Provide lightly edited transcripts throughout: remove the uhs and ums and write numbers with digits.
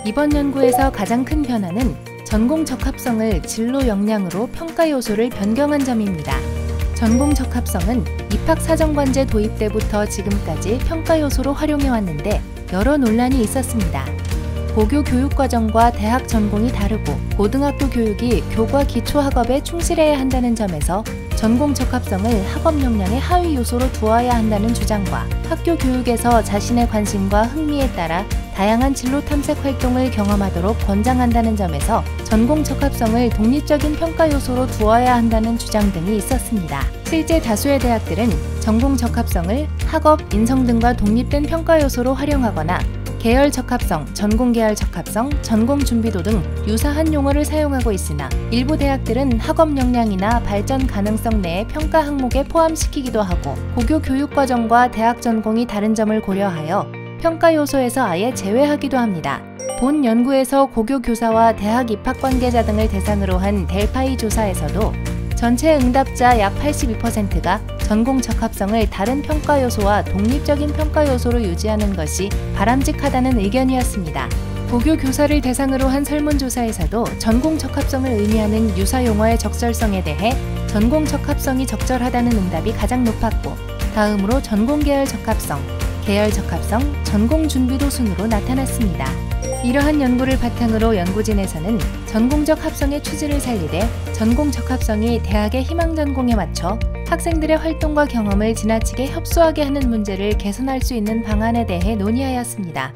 이번 연구에서 가장 큰 변화는 전공 적합성을 진로 역량으로 평가 요소를 변경한 점입니다. 전공 적합성은 입학사정관제 도입 때부터 지금까지 평가 요소로 활용해왔는데 여러 논란이 있었습니다. 고교 교육과정과 대학 전공이 다르고 고등학교 교육이 교과 기초학업에 충실해야 한다는 점에서 전공 적합성을 학업 역량의 하위 요소로 두어야 한다는 주장과 학교 교육에서 자신의 관심과 흥미에 따라 다양한 진로 탐색 활동을 경험하도록 권장한다는 점에서 전공 적합성을 독립적인 평가 요소로 두어야 한다는 주장 등이 있었습니다. 실제 다수의 대학들은 전공 적합성을 학업, 인성 등과 독립된 평가 요소로 활용하거나 계열 적합성, 전공 계열 적합성, 전공 준비도 등 유사한 용어를 사용하고 있으나 일부 대학들은 학업 역량이나 발전 가능성 내의 평가 항목에 포함시키기도 하고 고교 교육과정과 대학 전공이 다른 점을 고려하여 평가 요소에서 아예 제외하기도 합니다. 본 연구에서 고교 교사와 대학 입학 관계자 등을 대상으로 한 델파이 조사에서도 전체 응답자 약 82%가 전공 적합성을 다른 평가 요소와 독립적인 평가 요소로 유지하는 것이 바람직하다는 의견이었습니다. 고교 교사를 대상으로 한 설문조사에서도 전공 적합성을 의미하는 유사 용어의 적절성에 대해 전공 적합성이 적절하다는 응답이 가장 높았고 다음으로 전공 계열 적합성, 계열 적합성, 전공 준비도 순으로 나타났습니다. 이러한 연구를 바탕으로 연구진에서는 전공적 합성의 취지를 살리되 전공 적합성이 대학의 희망 전공에 맞춰 학생들의 활동과 경험을 지나치게 협소하게 하는 문제를 개선할 수 있는 방안에 대해 논의하였습니다.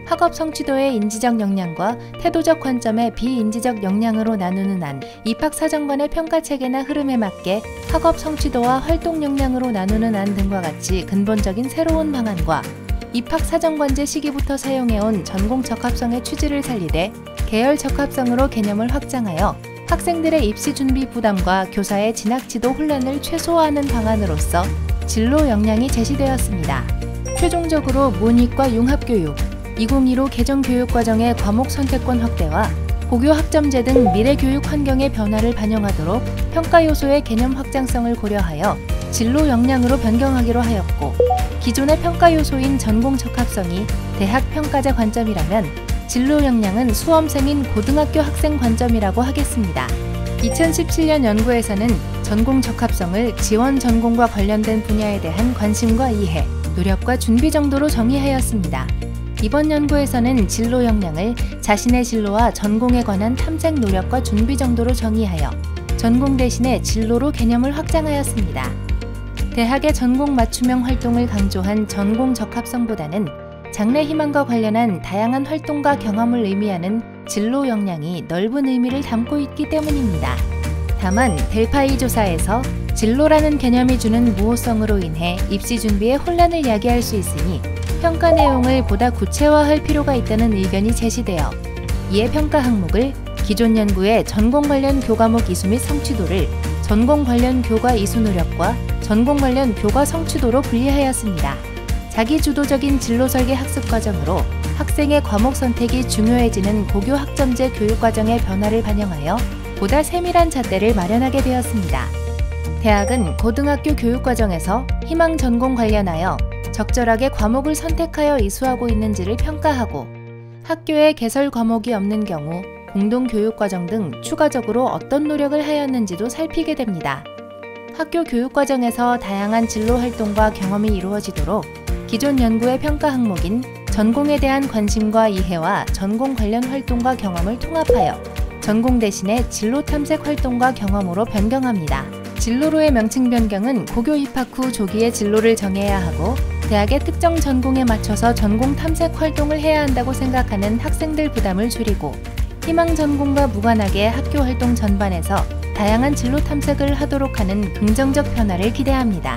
학업 성취도의 인지적 역량과 태도적 관점의 비인지적 역량으로 나누는 안, 입학사정관의 평가체계나 흐름에 맞게 학업 성취도와 활동 역량으로 나누는 안 등과 같이 근본적인 새로운 방안과 입학사정관제 시기부터 사용해온 전공 적합성의 취지를 살리되 계열 적합성으로 개념을 확장하여 학생들의 입시 준비 부담과 교사의 진학 지도 혼란을 최소화하는 방안으로서 진로 역량이 제시되었습니다. 최종적으로 문이과 융합교육, 2015 개정교육과정의 과목 선택권 확대와 고교 학점제 등 미래 교육 환경의 변화를 반영하도록 평가 요소의 개념 확장성을 고려하여 진로 역량으로 변경하기로 하였고 기존의 평가 요소인 전공 적합성이 대학 평가자 관점이라면 진로 역량은 수험생인 고등학교 학생 관점이라고 하겠습니다. 2017년 연구에서는 전공 적합성을 지원 전공과 관련된 분야에 대한 관심과 이해, 노력과 준비 정도로 정의하였습니다. 이번 연구에서는 진로 역량을 자신의 진로와 전공에 관한 탐색 노력과 준비 정도로 정의하여 전공 대신에 진로로 개념을 확장하였습니다. 대학의 전공 맞춤형 활동을 강조한 전공 적합성보다는 장래 희망과 관련한 다양한 활동과 경험을 의미하는 진로 역량이 넓은 의미를 담고 있기 때문입니다. 다만 델파이 조사에서 진로라는 개념이 주는 모호성으로 인해 입시 준비에 혼란을 야기할 수 있으니 평가 내용을 보다 구체화할 필요가 있다는 의견이 제시되어 이에 평가 항목을 기존 연구의 전공 관련 교과목 이수 및 성취도를 전공 관련 교과 이수 노력과 전공 관련 교과 성취도로 분리하였습니다. 자기주도적인 진로 설계 학습 과정으로 학생의 과목 선택이 중요해지는 고교 학점제 교육 과정의 변화를 반영하여 보다 세밀한 잣대를 마련하게 되었습니다. 대학은 고등학교 교육 과정에서 희망 전공 관련하여 적절하게 과목을 선택하여 이수하고 있는지를 평가하고 학교에 개설 과목이 없는 경우 공동교육과정 등 추가적으로 어떤 노력을 하였는지도 살피게 됩니다. 학교 교육과정에서 다양한 진로 활동과 경험이 이루어지도록 기존 연구의 평가 항목인 전공에 대한 관심과 이해와 전공 관련 활동과 경험을 통합하여 전공 대신에 진로 탐색 활동과 경험으로 변경합니다. 진로로의 명칭 변경은 고교 입학 후 조기에 진로를 정해야 하고 대학의 특정 전공에 맞춰서 전공 탐색 활동을 해야 한다고 생각하는 학생들 부담을 줄이고 희망 전공과 무관하게 학교 활동 전반에서 다양한 진로 탐색을 하도록 하는 긍정적 변화를 기대합니다.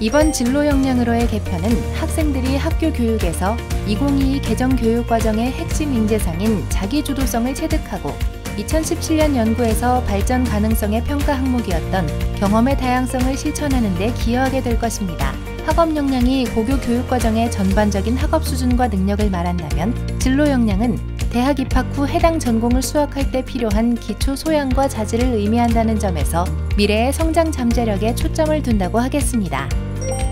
이번 진로 역량으로의 개편은 학생들이 학교 교육에서 2022 개정 교육과정의 핵심 인재상인 자기주도성을 체득하고 2017년 연구에서 발전 가능성의 평가 항목이었던 경험의 다양성을 실천하는 데 기여하게 될 것입니다. 학업 역량이 고교 교육과정의 전반적인 학업 수준과 능력을 말한다면 진로 역량은 대학 입학 후 해당 전공을 수학할 때 필요한 기초 소양과 자질을 의미한다는 점에서 미래의 성장 잠재력에 초점을 둔다고 하겠습니다.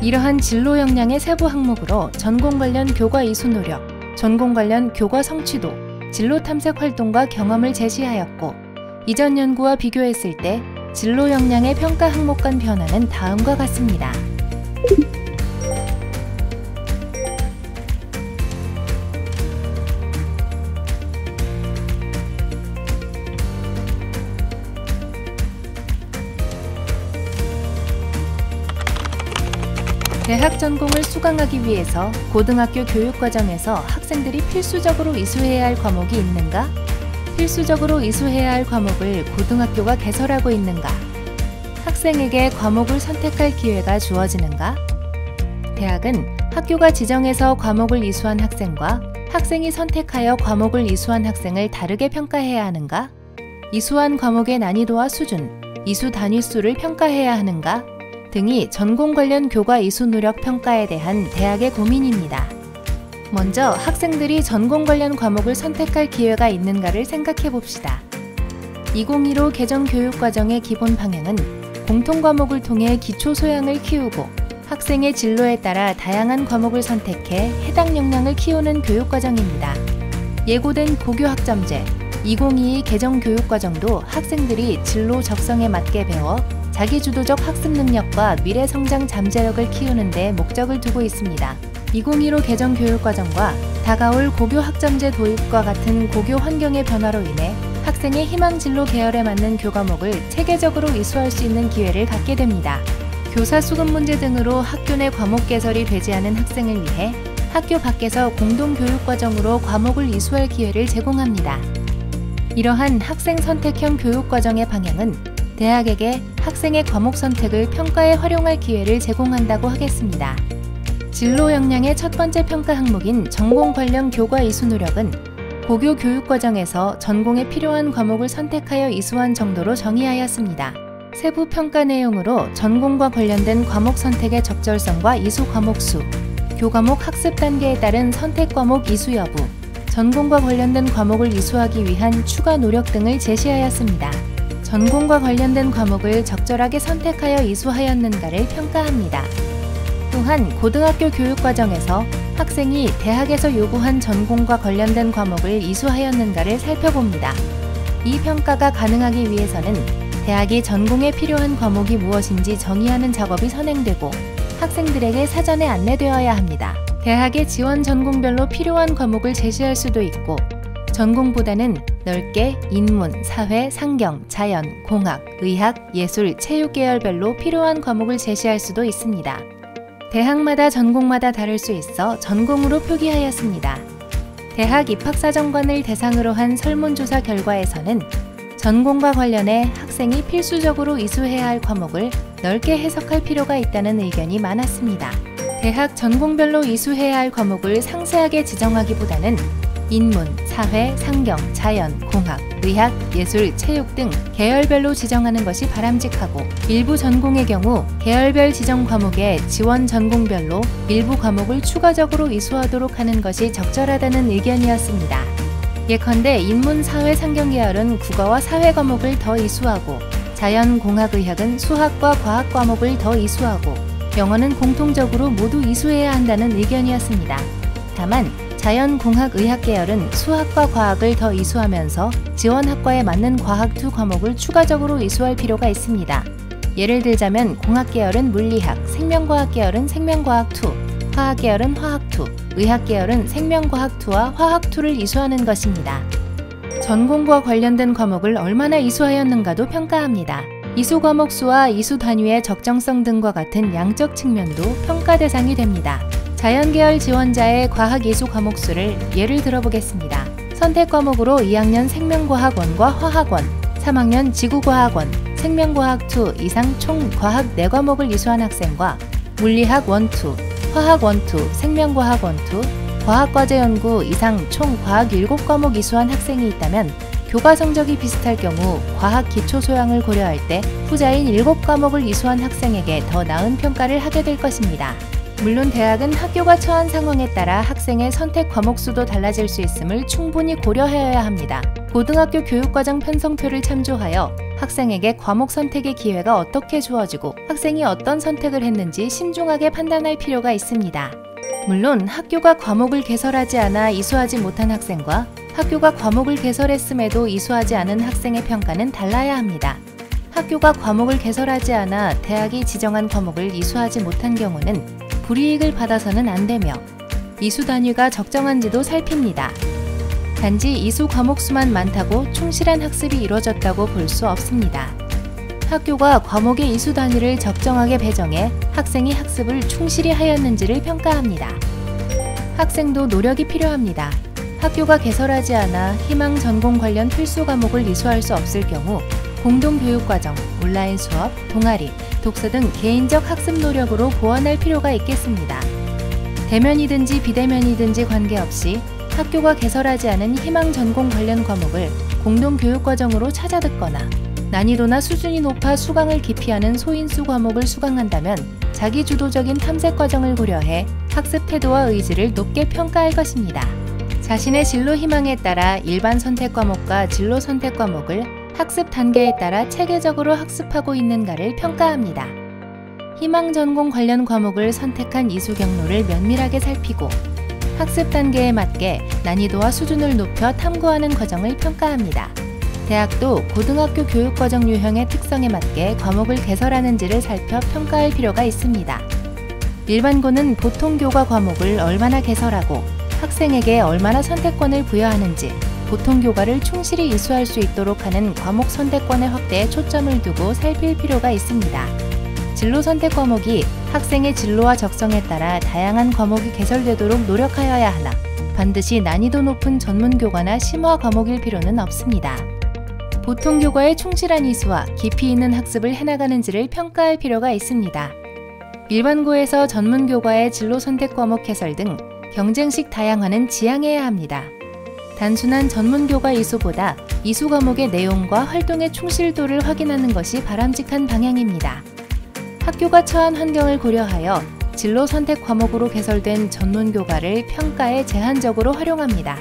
이러한 진로 역량의 세부 항목으로 전공 관련 교과 이수 노력, 전공 관련 교과 성취도, 진로 탐색 활동과 경험을 제시하였고, 이전 연구와 비교했을 때 진로 역량의 평가 항목 간 변화는 다음과 같습니다. 대학 전공을 수강하기 위해서 고등학교 교육과정에서 학생들이 필수적으로 이수해야 할 과목이 있는가? 필수적으로 이수해야 할 과목을 고등학교가 개설하고 있는가? 학생에게 과목을 선택할 기회가 주어지는가? 대학은 학교가 지정해서 과목을 이수한 학생과 학생이 선택하여 과목을 이수한 학생을 다르게 평가해야 하는가? 이수한 과목의 난이도와 수준, 이수 단위수를 평가해야 하는가? 등이 전공 관련 교과 이수 노력 평가에 대한 대학의 고민입니다. 먼저 학생들이 전공 관련 과목을 선택할 기회가 있는가를 생각해 봅시다. 2015 개정 교육과정의 기본 방향은 공통 과목을 통해 기초 소양을 키우고 학생의 진로에 따라 다양한 과목을 선택해 해당 역량을 키우는 교육과정입니다. 예고된 고교학점제 2022 개정 교육과정도 학생들이 진로 적성에 맞게 배워 자기주도적 학습 능력과 미래 성장 잠재력을 키우는 데 목적을 두고 있습니다. 2015 개정 교육과정과 다가올 고교 학점제 도입과 같은 고교 환경의 변화로 인해 학생의 희망 진로 계열에 맞는 교과목을 체계적으로 이수할 수 있는 기회를 갖게 됩니다. 교사 수급 문제 등으로 학교 내 과목 개설이 되지 않은 학생을 위해 학교 밖에서 공동교육과정으로 과목을 이수할 기회를 제공합니다. 이러한 학생 선택형 교육과정의 방향은 대학에게 학생의 과목 선택을 평가에 활용할 기회를 제공한다고 하겠습니다. 진로 역량의 첫 번째 평가 항목인 전공 관련 교과 이수 노력은 고교 교육과정에서 전공에 필요한 과목을 선택하여 이수한 정도로 정의하였습니다. 세부 평가 내용으로 전공과 관련된 과목 선택의 적절성과 이수 과목 수, 교과목 학습 단계에 따른 선택 과목 이수 여부, 전공과 관련된 과목을 이수하기 위한 추가 노력 등을 제시하였습니다. 전공과 관련된 과목을 적절하게 선택하여 이수하였는가를 평가합니다. 또한 고등학교 교육과정에서 학생이 대학에서 요구한 전공과 관련된 과목을 이수하였는가를 살펴봅니다. 이 평가가 가능하기 위해서는 대학이 전공에 필요한 과목이 무엇인지 정의하는 작업이 선행되고 학생들에게 사전에 안내되어야 합니다. 대학의 지원 전공별로 필요한 과목을 제시할 수도 있고 전공보다는 넓게 인문, 사회, 상경, 자연, 공학, 의학, 예술, 체육 계열별로 필요한 과목을 제시할 수도 있습니다. 대학마다 전공마다 다를 수 있어 전공으로 표기하였습니다. 대학 입학사정관을 대상으로 한 설문조사 결과에서는 전공과 관련해 학생이 필수적으로 이수해야 할 과목을 넓게 해석할 필요가 있다는 의견이 많았습니다. 대학 전공별로 이수해야 할 과목을 상세하게 지정하기보다는 인문, 사회, 상경, 자연, 공학, 의학, 예술, 체육 등 계열별로 지정하는 것이 바람직하고 일부 전공의 경우 계열별 지정 과목에 지원 전공별로 일부 과목을 추가적으로 이수하도록 하는 것이 적절하다는 의견이었습니다. 예컨대 인문, 사회, 상경 계열은 국어와 사회 과목을 더 이수하고 자연, 공학, 의학은 수학과 과학 과목을 더 이수하고 영어는 공통적으로 모두 이수해야 한다는 의견이었습니다. 다만 자연, 공학, 의학 계열은 수학과 과학을 더 이수하면서 지원학과에 맞는 과학 2 과목을 추가적으로 이수할 필요가 있습니다. 예를 들자면 공학 계열은 물리학, 생명과학 계열은 생명과학 2, 화학 계열은 화학 2, 의학 계열은 생명과학 2와 화학 2를 이수하는 것입니다. 전공과 관련된 과목을 얼마나 이수하였는가도 평가합니다. 이수 과목 수와 이수 단위의 적정성 등과 같은 양적 측면도 평가 대상이 됩니다. 자연계열 지원자의 과학 이수 과목 수를 예를 들어보겠습니다. 선택 과목으로 2학년 생명과학원과 화학원, 3학년 지구과학원, 생명과학 2 이상 총 과학 4과목을 이수한 학생과 물리학 1, 2, 화학 1, 2, 생명과학 1, 2, 과학과제 연구 이상 총 과학 7과목 이수한 학생이 있다면 교과 성적이 비슷할 경우 과학 기초 소양을 고려할 때 후자인 7과목을 이수한 학생에게 더 나은 평가를 하게 될 것입니다. 물론 대학은 학교가 처한 상황에 따라 학생의 선택 과목 수도 달라질 수 있음을 충분히 고려하여야 합니다. 고등학교 교육과정 편성표를 참조하여 학생에게 과목 선택의 기회가 어떻게 주어지고 학생이 어떤 선택을 했는지 신중하게 판단할 필요가 있습니다. 물론 학교가 과목을 개설하지 않아 이수하지 못한 학생과 학교가 과목을 개설했음에도 이수하지 않은 학생의 평가는 달라야 합니다. 학교가 과목을 개설하지 않아 대학이 지정한 과목을 이수하지 못한 경우는 불이익을 받아서는 안 되며 이수 단위가 적정한지도 살핍니다. 단지 이수 과목 수만 많다고 충실한 학습이 이루어졌다고 볼 수 없습니다. 학교가 과목의 이수 단위를 적정하게 배정해 학생이 학습을 충실히 하였는지를 평가합니다. 학생도 노력이 필요합니다. 학교가 개설하지 않아 희망 전공 관련 필수 과목을 이수할 수 없을 경우 공동교육과정, 온라인 수업, 동아리, 독서 등 개인적 학습 노력으로 보완할 필요가 있겠습니다. 대면이든지 비대면이든지 관계없이 학교가 개설하지 않은 희망 전공 관련 과목을 공동교육과정으로 찾아 듣거나 난이도나 수준이 높아 수강을 기피하는 소인수 과목을 수강한다면 자기주도적인 탐색 과정을 고려해 학습 태도와 의지를 높게 평가할 것입니다. 자신의 진로 희망에 따라 일반 선택 과목과 진로 선택 과목을 학습 단계에 따라 체계적으로 학습하고 있는가를 평가합니다. 희망 전공 관련 과목을 선택한 이수 경로를 면밀하게 살피고 학습 단계에 맞게 난이도와 수준을 높여 탐구하는 과정을 평가합니다. 대학도 고등학교 교육과정 유형의 특성에 맞게 과목을 개설하는지를 살펴 평가할 필요가 있습니다. 일반고는 보통 교과 과목을 얼마나 개설하고 학생에게 얼마나 선택권을 부여하는지 보통 교과를 충실히 이수할 수 있도록 하는 과목 선택권의 확대에 초점을 두고 살필 필요가 있습니다. 진로 선택 과목이 학생의 진로와 적성에 따라 다양한 과목이 개설되도록 노력하여야 하나 반드시 난이도 높은 전문 교과나 심화 과목일 필요는 없습니다. 보통 교과의 충실한 이수와 깊이 있는 학습을 해나가는지를 평가할 필요가 있습니다. 일반고에서 전문 교과의 진로 선택 과목 개설 등 경쟁식 다양화는 지양해야 합니다. 단순한 전문 교과 이수보다 이수 과목의 내용과 활동의 충실도를 확인하는 것이 바람직한 방향입니다. 학교가 처한 환경을 고려하여 진로 선택 과목으로 개설된 전문 교과를 평가에 제한적으로 활용합니다.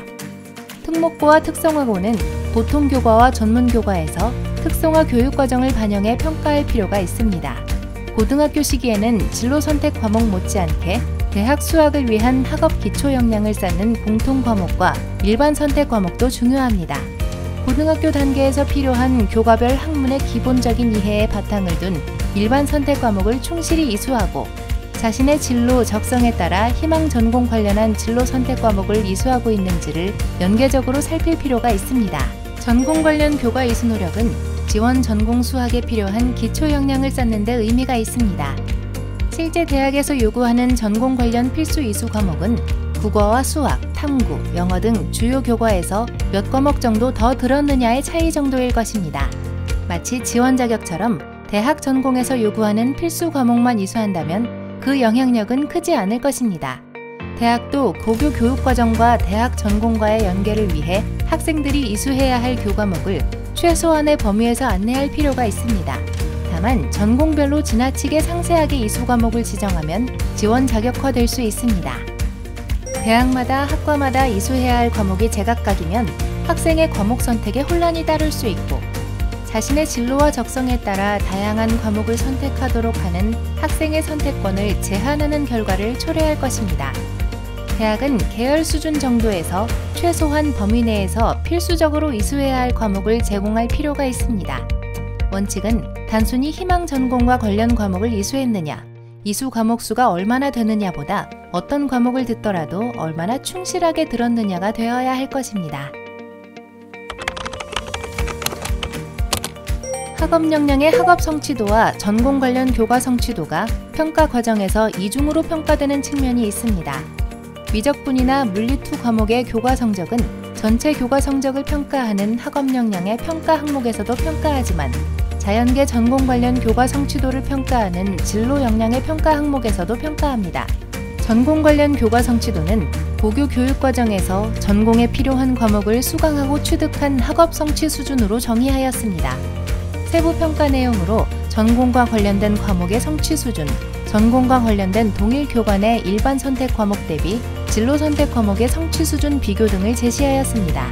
특목고와 특성화고는 보통 교과와 전문 교과에서 특성화 교육 과정을 반영해 평가할 필요가 있습니다. 고등학교 시기에는 진로 선택 과목 못지않게 대학 수학을 위한 학업 기초 역량을 쌓는 공통 과목과 일반 선택 과목도 중요합니다. 고등학교 단계에서 필요한 교과별 학문의 기본적인 이해에 바탕을 둔 일반 선택 과목을 충실히 이수하고 자신의 진로 적성에 따라 희망 전공 관련한 진로 선택 과목을 이수하고 있는지를 연계적으로 살필 필요가 있습니다. 전공 관련 교과 이수 노력은 지원 전공 수학에 필요한 기초 역량을 쌓는 데 의미가 있습니다. 실제 대학에서 요구하는 전공 관련 필수 이수 과목은 국어와 수학, 탐구, 영어 등 주요 교과에서 몇 과목 정도 더 들었느냐의 차이 정도일 것입니다. 마치 지원 자격처럼 대학 전공에서 요구하는 필수 과목만 이수한다면 그 영향력은 크지 않을 것입니다. 대학도 고교 교육과정과 대학 전공과의 연계를 위해 학생들이 이수해야 할 교과목을 최소한의 범위에서 안내할 필요가 있습니다. 다만 전공별로 지나치게 상세하게 이수 과목을 지정하면 지원 자격화될 수 있습니다. 대학마다 학과마다 이수해야 할 과목이 제각각이면 학생의 과목 선택에 혼란이 따를 수 있고 자신의 진로와 적성에 따라 다양한 과목을 선택하도록 하는 학생의 선택권을 제한하는 결과를 초래할 것입니다. 대학은 계열 수준 정도에서 최소한 범위 내에서 필수적으로 이수해야 할 과목을 제공할 필요가 있습니다. 원칙은 단순히 희망 전공과 관련 과목을 이수했느냐, 이수 과목 수가 얼마나 되느냐보다 어떤 과목을 듣더라도 얼마나 충실하게 들었느냐가 되어야 할 것입니다. 학업 역량의 학업 성취도와 전공 관련 교과 성취도가 평가 과정에서 이중으로 평가되는 측면이 있습니다. 미적분이나 물리 2 과목의 교과 성적은 전체 교과 성적을 평가하는 학업 역량의 평가 항목에서도 평가하지만 자연계 전공 관련 교과 성취도를 평가하는 진로 역량의 평가 항목에서도 평가합니다. 전공 관련 교과 성취도는 고교 교육과정에서 전공에 필요한 과목을 수강하고 취득한 학업 성취 수준으로 정의하였습니다. 세부 평가 내용으로 전공과 관련된 과목의 성취 수준, 전공과 관련된 동일 교관의 일반 선택 과목 대비 진로 선택 과목의 성취 수준 비교 등을 제시하였습니다.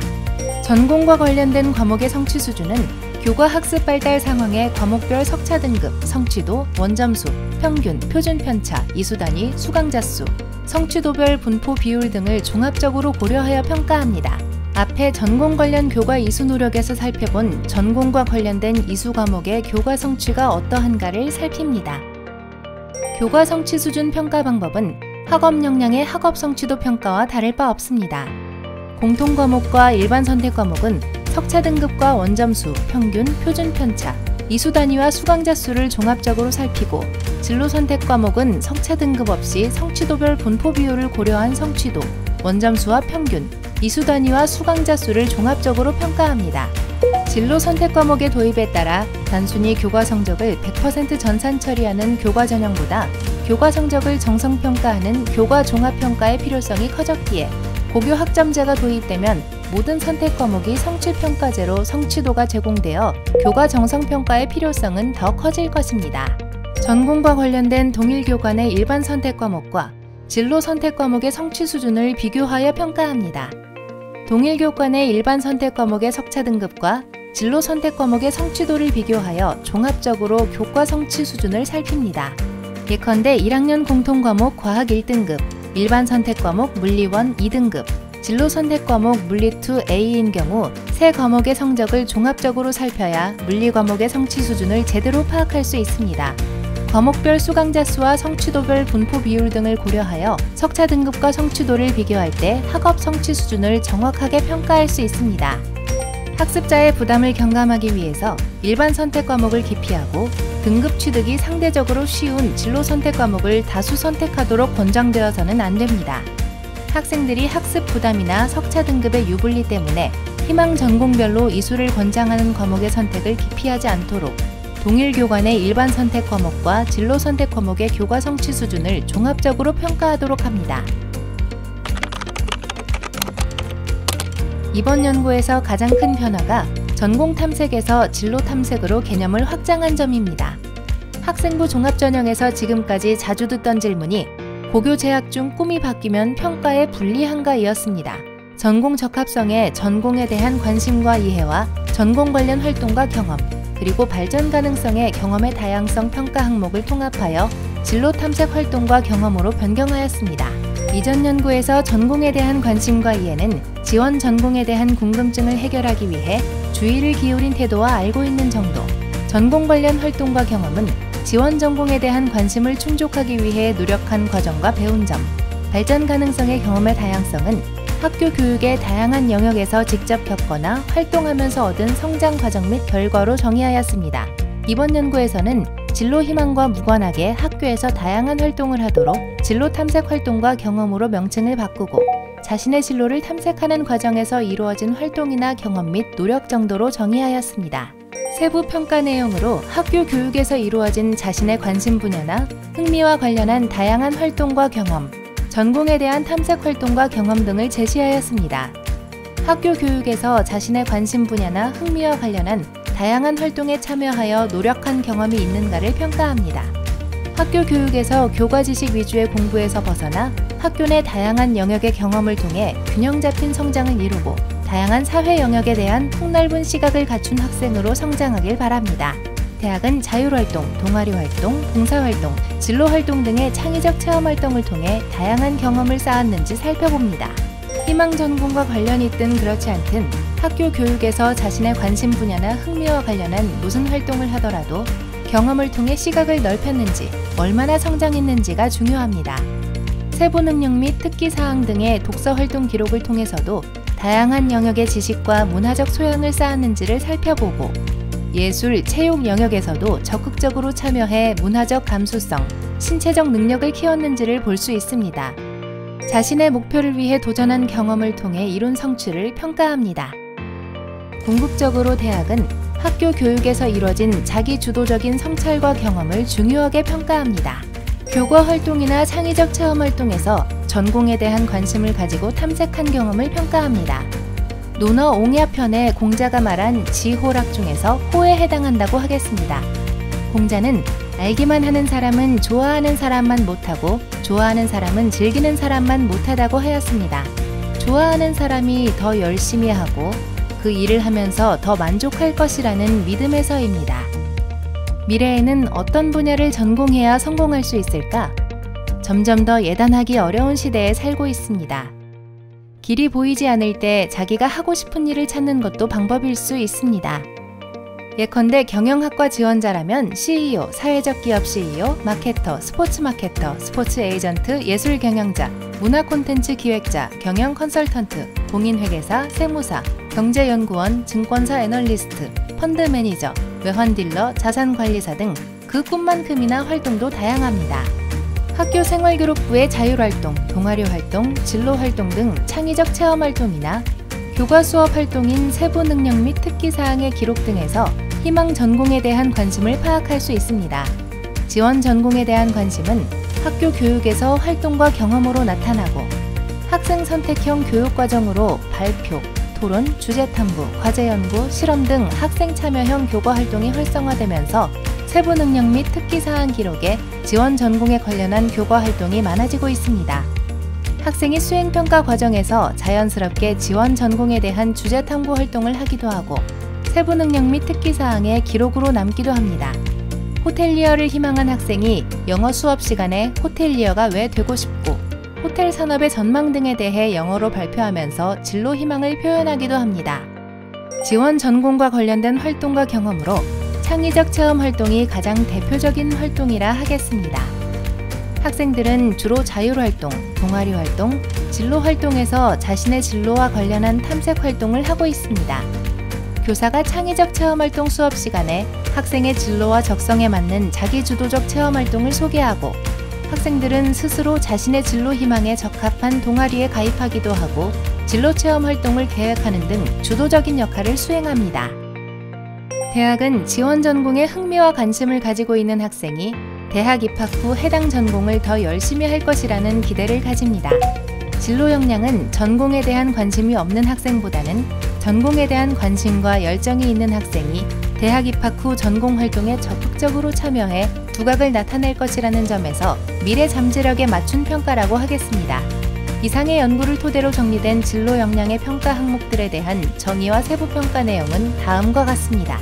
전공과 관련된 과목의 성취 수준은 교과 학습 발달 상황의 과목별 석차 등급, 성취도, 원점수, 평균, 표준 편차, 이수 단위, 수강자 수, 성취도별 분포 비율 등을 종합적으로 고려하여 평가합니다. 앞에 전공 관련 교과 이수 노력에서 살펴본 전공과 관련된 이수 과목의 교과 성취가 어떠한가를 살핍니다. 교과 성취 수준 평가 방법은 학업 역량의 학업 성취도 평가와 다를 바 없습니다. 공통 과목과 일반 선택 과목은 석차 등급과 원점수, 평균, 표준 편차, 이수 단위와 수강자 수를 종합적으로 살피고 진로 선택 과목은 석차 등급 없이 성취도별 분포 비율을 고려한 성취도, 원점수와 평균, 이수 단위와 수강자 수를 종합적으로 평가합니다. 진로 선택 과목의 도입에 따라 단순히 교과 성적을 100% 전산 처리하는 교과 전형보다 교과 성적을 정성 평가하는 교과 종합 평가의 필요성이 커졌기에 고교 학점제가 도입되면 모든 선택 과목이 성취평가제로 성취도가 제공되어 교과 정성평가의 필요성은 더 커질 것입니다. 전공과 관련된 동일 교관의 일반 선택 과목과 진로 선택 과목의 성취 수준을 비교하여 평가합니다. 동일 교관의 일반 선택 과목의 석차 등급과 진로 선택 과목의 성취도를 비교하여 종합적으로 교과 성취 수준을 살핍니다. 예컨대 1학년 공통 과목 과학 1등급, 일반 선택 과목 물리1 2등급, 진로 선택 과목 물리2 A인 경우 세 과목의 성적을 종합적으로 살펴야 물리 과목의 성취 수준을 제대로 파악할 수 있습니다. 과목별 수강자 수와 성취도별 분포 비율 등을 고려하여 석차 등급과 성취도를 비교할 때 학업 성취 수준을 정확하게 평가할 수 있습니다. 학습자의 부담을 경감하기 위해서 일반 선택 과목을 기피하고 등급 취득이 상대적으로 쉬운 진로 선택 과목을 다수 선택하도록 권장되어서는 안 됩니다. 학생들이 학습 부담이나 석차 등급의 유불리 때문에 희망 전공별로 이수를 권장하는 과목의 선택을 기피하지 않도록 동일 교관의 일반 선택 과목과 진로 선택 과목의 교과 성취 수준을 종합적으로 평가하도록 합니다. 이번 연구에서 가장 큰 변화가 전공 탐색에서 진로 탐색으로 개념을 확장한 점입니다. 학생부 종합전형에서 지금까지 자주 듣던 질문이 고교 재학 중 꿈이 바뀌면 평가에 불리한가이었습니다. 전공 적합성에 전공에 대한 관심과 이해와 전공 관련 활동과 경험, 그리고 발전 가능성의 경험의 다양성 평가 항목을 통합하여 진로 탐색 활동과 경험으로 변경하였습니다. 이전 연구에서 전공에 대한 관심과 이해는 지원 전공에 대한 궁금증을 해결하기 위해 주의를 기울인 태도와 알고 있는 정도, 전공 관련 활동과 경험은 지원 전공에 대한 관심을 충족하기 위해 노력한 과정과 배운 점, 발전 가능성의 경험의 다양성은 학교 교육의 다양한 영역에서 직접 겪거나 활동하면서 얻은 성장 과정 및 결과로 정의하였습니다. 이번 연구에서는 진로 희망과 무관하게 학교에서 다양한 활동을 하도록 진로 탐색 활동과 경험으로 명칭을 바꾸고 자신의 진로를 탐색하는 과정에서 이루어진 활동이나 경험 및 노력 정도로 정의하였습니다. 세부 평가 내용으로 학교 교육에서 이루어진 자신의 관심 분야나 흥미와 관련한 다양한 활동과 경험, 전공에 대한 탐색 활동과 경험 등을 제시하였습니다. 학교 교육에서 자신의 관심 분야나 흥미와 관련한 다양한 활동에 참여하여 노력한 경험이 있는가를 평가합니다. 학교 교육에서 교과 지식 위주의 공부에서 벗어나 학교 내 다양한 영역의 경험을 통해 균형 잡힌 성장을 이루고 다양한 사회 영역에 대한 폭넓은 시각을 갖춘 학생으로 성장하길 바랍니다. 대학은 자율활동, 동아리활동, 봉사활동, 진로활동 등의 창의적 체험활동을 통해 다양한 경험을 쌓았는지 살펴봅니다. 희망 전공과 관련이 있든 그렇지 않든 학교 교육에서 자신의 관심 분야나 흥미와 관련한 무슨 활동을 하더라도 경험을 통해 시각을 넓혔는지, 얼마나 성장했는지가 중요합니다. 세부 능력 및 특기 사항 등의 독서 활동 기록을 통해서도 다양한 영역의 지식과 문화적 소양을 쌓았는지를 살펴보고 예술, 체육 영역에서도 적극적으로 참여해 문화적 감수성, 신체적 능력을 키웠는지를 볼 수 있습니다. 자신의 목표를 위해 도전한 경험을 통해 이룬 성취를 평가합니다. 궁극적으로 대학은 학교 교육에서 이뤄진 자기 주도적인 성찰과 경험을 중요하게 평가합니다. 교과 활동이나 창의적 체험 활동에서 전공에 대한 관심을 가지고 탐색한 경험을 평가합니다. 논어 옹야편의 공자가 말한 지호락 중에서 호에 해당한다고 하겠습니다. 공자는 알기만 하는 사람은 좋아하는 사람만 못하고 좋아하는 사람은 즐기는 사람만 못하다고 하였습니다. 좋아하는 사람이 더 열심히 하고 그 일을 하면서 더 만족할 것이라는 믿음에서입니다. 미래에는 어떤 분야를 전공해야 성공할 수 있을까? 점점 더 예단하기 어려운 시대에 살고 있습니다. 길이 보이지 않을 때 자기가 하고 싶은 일을 찾는 것도 방법일 수 있습니다. 예컨대 경영학과 지원자라면 CEO, 사회적 기업 CEO, 마케터, 스포츠 마케터, 스포츠 에이전트, 예술 경영자, 문화 콘텐츠 기획자, 경영 컨설턴트, 공인회계사, 세무사, 경제연구원, 증권사 애널리스트, 펀드 매니저, 외환 딜러, 자산관리사 등 그 꿈만큼이나 활동도 다양합니다. 학교 생활교육부의 자율활동, 동아리 활동, 진로활동 등 창의적 체험활동이나 교과 수업 활동인 세부 능력 및 특기사항의 기록 등에서 희망 전공에 대한 관심을 파악할 수 있습니다. 지원 전공에 대한 관심은 학교 교육에서 활동과 경험으로 나타나고 학생 선택형 교육과정으로 발표, 토론, 주제탐구, 과제연구, 실험 등 학생 참여형 교과 활동이 활성화되면서 세부 능력 및 특기사항 기록에 지원 전공에 관련한 교과 활동이 많아지고 있습니다. 학생이 수행평가 과정에서 자연스럽게 지원 전공에 대한 주제 탐구 활동을 하기도 하고 세부 능력 및 특기사항에 기록으로 남기도 합니다. 호텔리어를 희망한 학생이 영어 수업 시간에 호텔리어가 왜 되고 싶고 호텔 산업의 전망 등에 대해 영어로 발표하면서 진로 희망을 표현하기도 합니다. 지원 전공과 관련된 활동과 경험으로 창의적 체험 활동이 가장 대표적인 활동이라 하겠습니다. 학생들은 주로 자율활동, 동아리 활동, 진로 활동에서 자신의 진로와 관련한 탐색 활동을 하고 있습니다. 교사가 창의적 체험활동 수업 시간에 학생의 진로와 적성에 맞는 자기주도적 체험활동을 소개하고 학생들은 스스로 자신의 진로 희망에 적합한 동아리에 가입하기도 하고 진로 체험 활동을 계획하는 등 주도적인 역할을 수행합니다. 대학은 지원 전공에 흥미와 관심을 가지고 있는 학생이 대학 입학 후 해당 전공을 더 열심히 할 것이라는 기대를 가집니다. 진로 역량은 전공에 대한 관심이 없는 학생보다는 전공에 대한 관심과 열정이 있는 학생이 대학 입학 후 전공 활동에 적극적으로 참여해 두각을 나타낼 것이라는 점에서 미래 잠재력에 맞춘 평가라고 하겠습니다. 이상의 연구를 토대로 정리된 진로 역량의 평가 항목들에 대한 정의와 세부 평가 내용은 다음과 같습니다.